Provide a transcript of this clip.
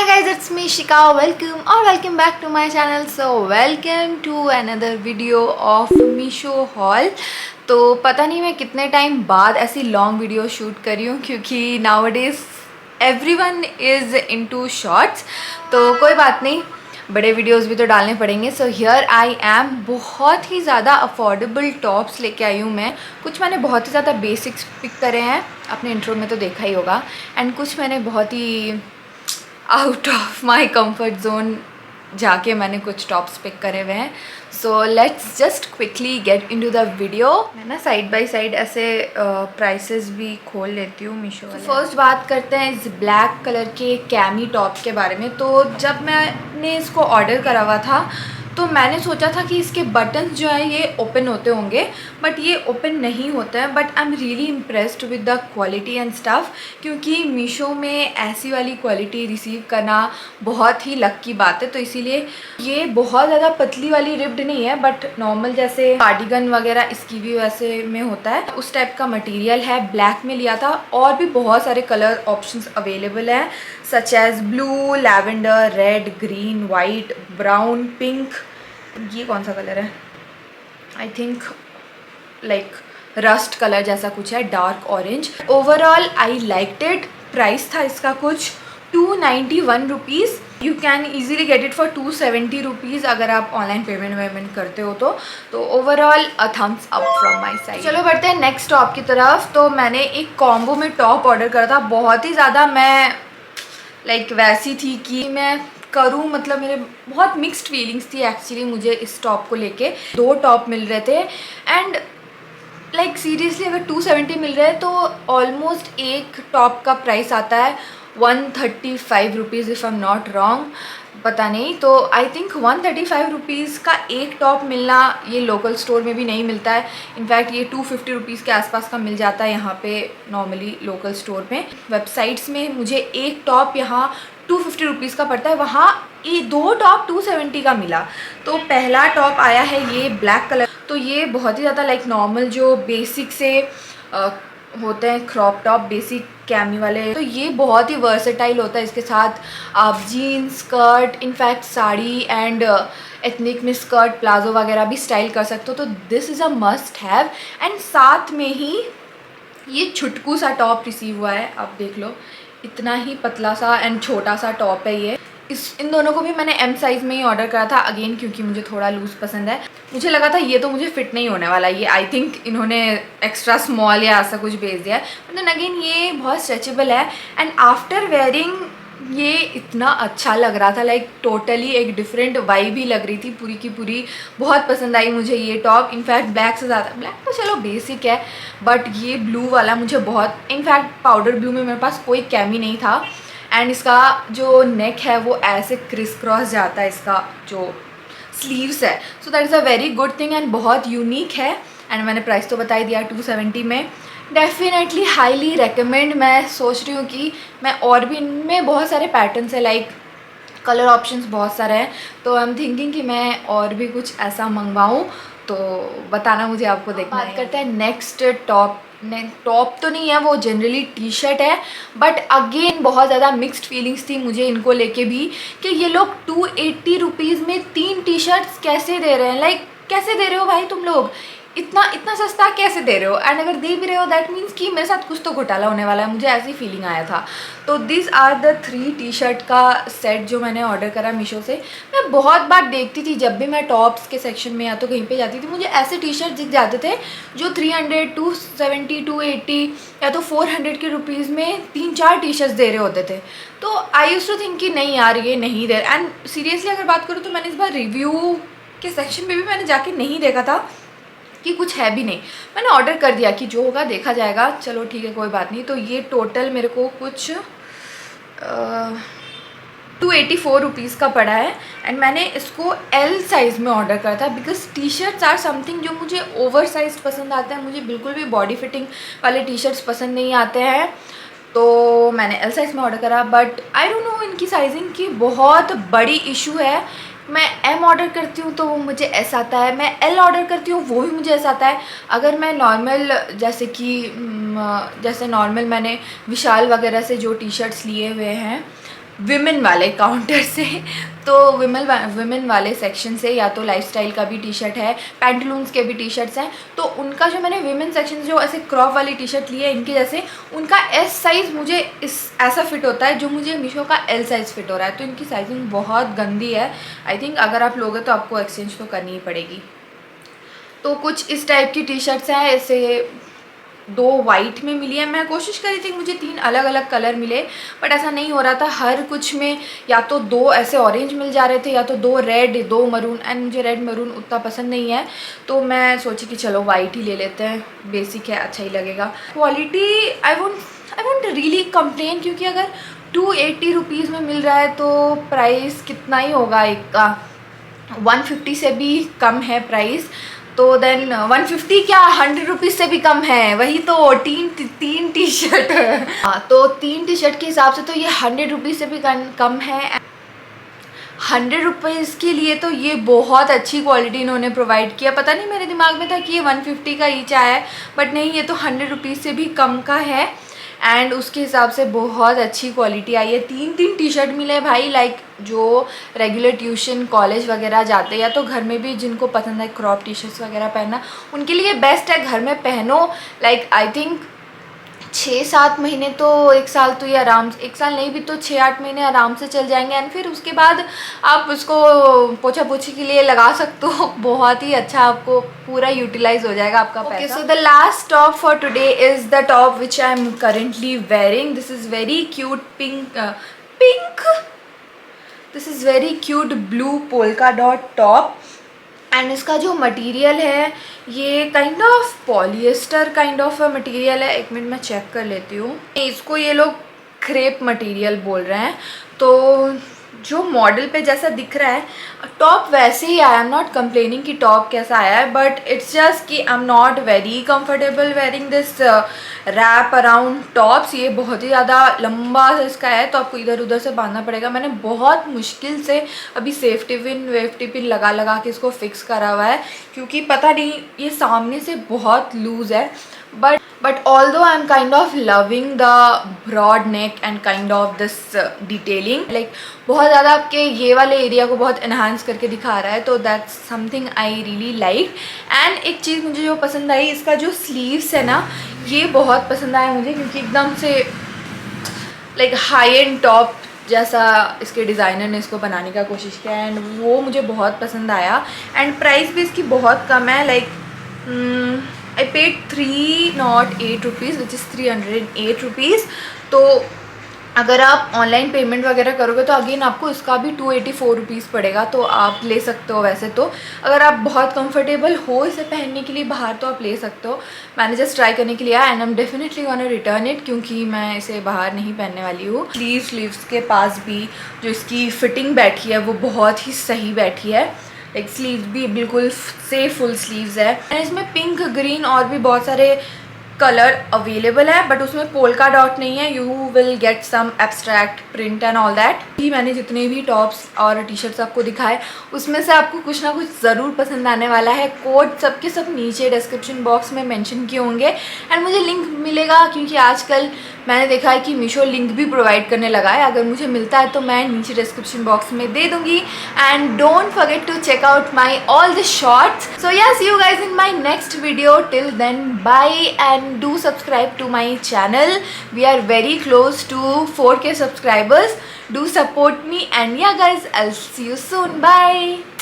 Hi guys, it's me Shika. Welcome back to my channel. So welcome to another video of Meesho haul. तो पता नहीं मैं कितने time बाद ऐसी लॉन्ग वीडियो शूट कर रही हूँ क्योंकि nowadays everyone is into shorts. तो कोई बात नहीं, बड़े वीडियोस भी तो डालने पड़ेंगे. So here I am. बहुत ही ज़्यादा अफोर्डेबल टॉप्स लेके आई हूँ मैं. कुछ मैंने बहुत ही ज़्यादा बेसिक्स पिक करे हैं, आपने इंट्रो में तो देखा ही होगा. एंड कुछ मैंने बहुत ही out of my comfort zone जाके मैंने कुछ टॉप्स पिक करे हुए हैं. So let's just quickly get into the video. मैं ना साइड बाय साइड ऐसे प्राइसेस भी खोल लेती हूँ मीशो वाले. फर्स्ट बात करते हैं इस ब्लैक कलर के कैमी टॉप के बारे में. तो जब मैंने इसको ऑर्डर करा हुआ था तो मैंने सोचा था कि इसके बटन्स जो है ये ओपन होते होंगे, बट ये ओपन नहीं होता है. But I am really impressed with the quality and stuff, क्योंकि मीशो में ऐसी वाली क्वालिटी रिसीव करना बहुत ही लक की बात है. तो इसीलिए ये बहुत ज़्यादा पतली वाली रिब्ड नहीं है, बट नॉर्मल जैसे कार्डिगन वगैरह इसकी भी वैसे में होता है उस टाइप का मटेरियल है. ब्लैक में लिया था. और भी बहुत सारे कलर ऑप्शंस अवेलेबल हैं, such as blue, lavender, red, green, white, brown, pink. ये कौन सा कलर है? I think like rust colour जैसा कुछ है, dark orange. Overall I liked it. Price था इसका कुछ 291 rupees. You can easily get it for 270 rupees अगर आप ऑनलाइन पेमेंट करते हो तो overall a thumbs up from my side. चलो बढ़ते हैं नेक्स्ट टॉप की तरफ. तो मैंने एक कॉम्बो में टॉप ऑर्डर करा था. बहुत ही ज़्यादा मैं लाइक वैसी थी कि मैं करूँ, मतलब मेरे बहुत मिक्स्ड फीलिंग्स थी एक्चुअली मुझे इस टॉप को लेके. 2 टॉप मिल रहे थे एंड लाइक सीरियसली अगर 270 मिल रहे हैं तो ऑलमोस्ट एक टॉप का प्राइस आता है 135 rupees if I am not wrong. पता नहीं, तो आई थिंक 135 रुपीज़ का एक टॉप मिलना ये लोकल स्टोर में भी नहीं मिलता है. इनफैक्ट ये 250 रुपीज़ के आसपास का मिल जाता है यहाँ पे नॉर्मली लोकल स्टोर में. वेबसाइट्स में मुझे एक टॉप यहाँ 250 रुपीज़ का पड़ता है, वहाँ ये 2 टॉप 270 का मिला. तो पहला टॉप आया है ये ब्लैक कलर. तो ये बहुत ही ज़्यादा लाइक नॉर्मल जो बेसिक से होते हैं क्रॉप टॉप, बेसिक कैमी वाले. तो ये बहुत ही वर्सेटाइल होता है. इसके साथ आप jeans, skirt, in fact sari and ethnic में स्कर्ट, प्लाजो वगैरह भी स्टाइल कर सकते हो. तो this is a must have. And साथ में ही ये छुटकू सा टॉप रिसीव हुआ है. आप देख लो, इतना ही पतला सा एंड छोटा सा टॉप है ये. इन दोनों को भी मैंने एम साइज़ में ही ऑर्डर करा था अगेन, क्योंकि मुझे थोड़ा लूज़ पसंद है. मुझे लगा था ये तो मुझे फिट नहीं होने वाला, ये आई थिंक इन्होंने एक्स्ट्रा स्मॉल या ऐसा कुछ भेज दिया है. लेकिन अगेन ये बहुत स्ट्रेचेबल है एंड आफ्टर वेयरिंग ये इतना अच्छा लग रहा था. लाइक टोटली एक डिफरेंट वाइब ही लग रही थी पूरी की पूरी. बहुत पसंद आई मुझे ये टॉप. इनफैक्ट ब्लैक से ज़्यादा, ब्लैक तो चलो बेसिक है, बट ये ब्लू वाला मुझे बहुत, इनफैक्ट पाउडर ब्लू में मेरे पास कोई कैमी नहीं था. एंड इसका जो नेक है वो ऐसे क्रिस क्रॉस जाता है, इसका जो स्लीव्स है. So that is a very good thing and बहुत यूनिक है. एंड मैंने प्राइस तो बता ही दिया 270 में. Definitely highly recommend. मैं सोच रही हूँ कि मैं और भी, इनमें बहुत सारे पैटर्न्स है, लाइक कलर ऑप्शंस बहुत सारे हैं. तो आई एम थिंकिंग कि मैं और भी कुछ ऐसा मंगवाऊँ. तो बताना मुझे, आपको देखना है. बात करते हैं नेक्स्ट टॉप. टॉप तो नहीं है, वो जनरली टी शर्ट है, बट अगेन बहुत ज़्यादा मिक्स्ड फीलिंग्स थी मुझे इनको लेके भी कि ये लोग 280 रुपीज़ में 3 टी शर्ट्स कैसे दे रहे हैं. लाइक कैसे दे रहे हो भाई तुम लोग, इतना सस्ता कैसे दे रहे हो. एंड अगर दे भी रहे हो दैट मीन्स कि मेरे साथ कुछ तो घोटाला होने वाला है. मुझे ऐसी फीलिंग आया था. तो this are the 3 T shirt का सेट जो मैंने ऑर्डर करा मीशो से. मैं बहुत बार देखती थी जब भी मैं टॉप्स के सेक्शन में या तो कहीं पे जाती थी, मुझे ऐसे टी शर्ट दिख जाते थे जो 300, 270, 280 या तो 400 के रुपीज़ में 3-4 टी शर्ट्स दे रहे होते थे. तो आई यूज्ड टू थिंक कि नहीं यार ये नहीं दे. एंड सीरियसली अगर बात करूँ तो मैंने इस बार रिव्यू के सेक्शन में भी मैंने जाके नहीं देखा था कि कुछ है भी नहीं. मैंने ऑर्डर कर दिया कि जो होगा देखा जाएगा, चलो ठीक है कोई बात नहीं. तो ये टोटल मेरे को कुछ 284 रुपीज़ का पड़ा है. एंड मैंने इसको एल साइज़ में ऑर्डर करा था because T shirts are something जो मुझे ओवर साइज पसंद आते हैं. मुझे बिल्कुल भी बॉडी फिटिंग वाले टी शर्ट्स पसंद नहीं आते हैं. तो मैंने एल साइज़ में ऑर्डर करा. बट आई डोंट नो, इनकी साइजिंग की बहुत बड़ी इशू है. मैं एम ऑर्डर करती हूँ तो वो मुझे एस आता है, मैं एल ऑर्डर करती हूँ वो भी मुझे एस आता है. अगर मैं नॉर्मल जैसे नॉर्मल मैंने विशाल वगैरह से जो टी शर्ट्स लिए हुए हैं विमेन वाले काउंटर से, तो विमेन वाले सेक्शन से या तो लाइफस्टाइल का भी टी शर्ट है, पैंटलून्स के भी टी शर्ट्स हैं। तो उनका जो मैंने विमेन सेक्शन से जो ऐसे क्रॉप वाली टी शर्ट ली है इनके जैसे, उनका एस साइज़ मुझे ऐसा फिट होता है जो मुझे मीशो का एल साइज़ फिट हो रहा है। तो इनकी साइजिंग बहुत गंदी है। आई थिंक अगर आप लोगे तो आपको एक्सचेंज तो करनी ही पड़ेगी। तो कुछ इस टाइप की टी शर्ट्स हैं, ऐसे 2 वाइट में मिली है। मैं कोशिश करी थी मुझे 3 अलग अलग कलर मिले, बट ऐसा नहीं हो रहा था। हर कुछ में या तो 2 ऐसे ऑरेंज मिल जा रहे थे या तो 2 रेड 2 मरून, एंड मुझे रेड मरून उतना पसंद नहीं है। तो मैं सोची कि चलो वाइट ही ले लेते हैं, बेसिक है, अच्छा ही लगेगा। Quality I won't really complain, क्योंकि अगर 280 रुपीज़ में मिल रहा है तो प्राइस कितना ही होगा एक का, 150 से भी कम है प्राइस। तो देन 150 क्या 100 रुपीज़ से भी कम है, वही तो तीन टी शर्ट है। हाँ, तो 3 टी शर्ट के हिसाब से तो ये 100 रुपीज़ से भी कम है। 100 रुपीज़ के लिए तो ये बहुत अच्छी क्वालिटी इन्होंने प्रोवाइड किया। पता नहीं मेरे दिमाग में था कि ये 150 का ईच आया है, बट नहीं, ये तो 100 रुपीज़ से भी कम का है। एंड उसके हिसाब से बहुत अच्छी क्वालिटी आई है। 3 टी शर्ट मिले भाई, लाइक जो रेगुलर ट्यूशन कॉलेज वगैरह जाते या तो घर में भी जिनको पसंद है क्रॉप टी शर्ट्स वगैरह पहनना, उनके लिए बेस्ट है। घर में पहनो, लाइक आई थिंक 6-7 महीने तो 1 साल तो ये आराम से, 1 साल नहीं भी तो 6-8 महीने आराम से चल जाएंगे। एंड फिर उसके बाद आप उसको पोछा पोछी के लिए लगा सकते हो। बहुत ही अच्छा, आपको पूरा यूटिलाइज हो जाएगा आपका पैसा। So the last top for today is the top which I am currently wearing. This is very cute this is very cute blue polka dot top. And इसका जो मटेरियल है ये kind of polyester kind of material है। एक minute मैं check कर लेती हूँ। इसको ये लोग क्रेप मटेरियल बोल रहे हैं। तो जो मॉडल पे जैसा दिख रहा है टॉप वैसे ही आया। आई एम नॉट कंप्लेनिंग कि टॉप कैसा आया है, बट इट्स जस्ट कि I am not very comfortable wearing this wrap around tops. ये बहुत ही ज़्यादा लंबा इसका है, तो आपको इधर उधर से बांधना पड़ेगा। मैंने बहुत मुश्किल से अभी सेफ्टी पिन लगा के इसको फिक्स करा हुआ है, क्योंकि पता नहीं ये सामने से बहुत लूज़ है। But although I am kind of loving the broad neck and kind of this detailing, like बहुत ज़्यादा आपके ये वाले एरिया को बहुत enhance करके दिखा रहा है, तो that's something I really like। and एक चीज़ मुझे जो पसंद आई, इसका जो sleeves है ना, ये बहुत पसंद आया मुझे, क्योंकि एकदम से like high end top जैसा इसके डिज़ाइनर ने इसको बनाने का कोशिश किया, एंड वो मुझे बहुत पसंद आया। एंड प्राइस भी इसकी बहुत कम है, like I paid 308 rupees which is 308 rupees. तो अगर आप ऑनलाइन पेमेंट वगैरह करोगे तो अगेन आपको इसका भी 284 रुपीज़ पड़ेगा। तो आप ले सकते हो। वैसे तो अगर आप बहुत कंफर्टेबल हो इसे पहनने के लिए बाहर, तो आप ले सकते हो। मैंने जस्ट ट्राई करने के लिए आया, and I am definitely gonna return it, क्योंकि मैं इसे बाहर नहीं पहनने वाली हूँ। स्लीव्स के पास भी जो इसकी फिटिंग बैठी है वो बहुत ही सही बैठी है। लाइक स्लीव्स भी बिल्कुल से फुल स्लीव्स है। एंड इसमें पिंक ग्रीन और भी बहुत सारे कलर अवेलेबल है, बट उसमें पोल्का डॉट नहीं है। You will get some abstract print and all that. मैंने जितने भी टॉप्स और टी शर्ट्स आपको दिखाए उसमें से आपको कुछ ना कुछ ज़रूर पसंद आने वाला है। कोड सबके सब नीचे डिस्क्रिप्शन बॉक्स में मेंशन किए होंगे, एंड मुझे लिंक मिलेगा, क्योंकि आजकल मैंने देखा है कि मीशो लिंक भी प्रोवाइड करने लगा है। अगर मुझे मिलता है तो मैं नीचे डिस्क्रिप्शन बॉक्स में दे दूँगी। And don't forget to check out my all the shorts. So yes, see you guys in my next video. Till then bye, and do subscribe to my channel. We are very close to 4K subscribers. Do support me, and yeah guys, I'll see you soon. Bye.